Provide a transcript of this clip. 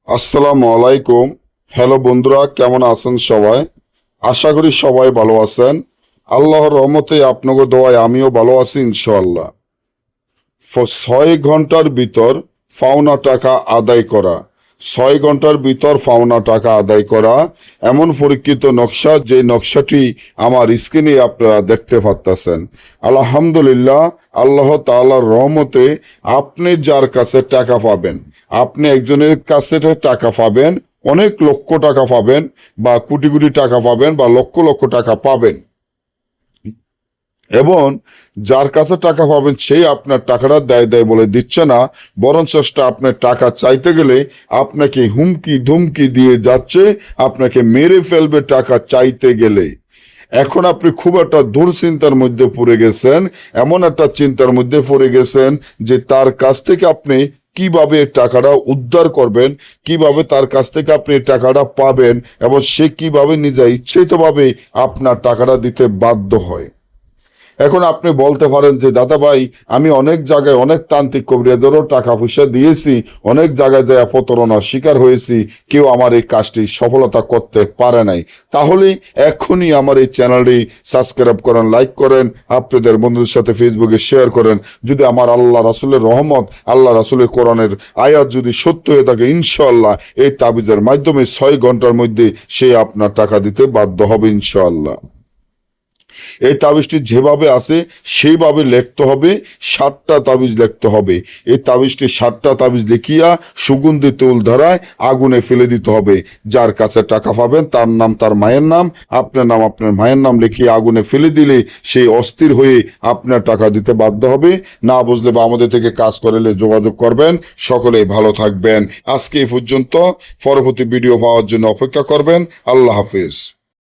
আসসালামু আলাইকুম। হ্যালো বন্ধুরা, কেমন আছেন সবাই? আশা করি সবাই ভালো আছেন। আল্লাহর রহমতে আপনাকে দোয়ায় আমিও ভালো আছি ইনশাআল্লাহ। 6 ঘন্টার ভিতর পাওনা টাকা আদায় করা, 6 ঘন্টার ভিতর পাওনা টাকা আদায় করা, এমন পরীক্ষিত নকশা, যে নকশাটি আমার স্ক্রিনে আপনারা দেখতে পাচ্ছেন। আলহামদুলিল্লাহ, আল্লাহ তাআলার রহমতে আপনি যার কাছে টাকা পাবেন, আপনি একজনের কাছে টাকা পাবেন, অনেক লক্ষ টাকা পাবেন, বা কোটি কোটি টাকা পাবেন, বা লক্ষ লক্ষ টাকা পাবেন, এবং যার কাছে টাকা পাবেন সেই আপনার টাকাটা দেয় দেয় বলে দিচ্ছে না, বরং চেষ্টা আপনার টাকা চাইতে গেলে আপনাকে হুমকি ধুমকি দিয়ে যাচ্ছে, আপনাকে মেরে ফেলবে টাকা চাইতে গেলে। এখন আপনি খুব একটা দুশ্চিন্তার মধ্যে পড়ে গেছেন, এমন একটা চিন্তার মধ্যে পড়ে গেছেন যে তার কাছ থেকে আপনি কিভাবে টাকাটা উদ্ধার করবেন, কিভাবে তার কাছ থেকে আপনি টাকাটা পাবেন, এবং সে কিভাবে নিজে ইচ্ছাকৃতভাবে আপনার টাকাটা দিতে বাধ্য হয়। এখন আপনি বলতে পারেন যে দাদা ভাই, আমি অনেক জায়গায় অনেক তান্ত্রিক কবিরাজেরও টাকা পয়সা দিয়েছি, অনেক জায়গায় যায় প্রতারণার শিকার হয়েছি, কেউ আমার এই কাজটি সফলতা করতে পারে নাই। তাহলে এখনই আমার এই চ্যানেলটি সাবস্ক্রাইব করেন, লাইক করেন, আপনাদের বন্ধুদের সাথে ফেসবুকে শেয়ার করেন। যদি আমার আল্লাহ রাসূলের রহমত, আল্লাহ রাসূলের কোরআনের আয়াত যদি সত্য হয়ে থাকে, ইনশাআল্লাহ এই তাবিজের মাধ্যমে 6 ঘন্টার মধ্যে সে আপনার টাকা দিতে বাধ্য হবে ইনশাআল্লাহ। এই তাবিজটি যেভাবে আছে সেইভাবে লিখতে হবে, 7টা তাবিজ লিখতে হবে। এই তাবিজটি 7টা তাবিজ লিখিয়া সুগন্ধি তৈল ধারায় আগুনে ফেলে দিতে হবে। যার কাছে টাকা পাবেন তার নাম, তার মায়ের নাম, আপনার নাম, আপনার মায়ের নাম লিখিয়ে আগুনে ফেলে দিলে সেই অস্থির হয়ে আপনার টাকা দিতে বাধ্য হবে। না বুঝলে বা আমাদের থেকে কাজ করলে যোগাযোগ করবেন। সকলেই ভালো থাকবেন। আজকে এই পর্যন্ত, পরবর্তী ভিডিও পাওয়ার জন্য অপেক্ষা করবেন। আল্লাহ হাফেজ।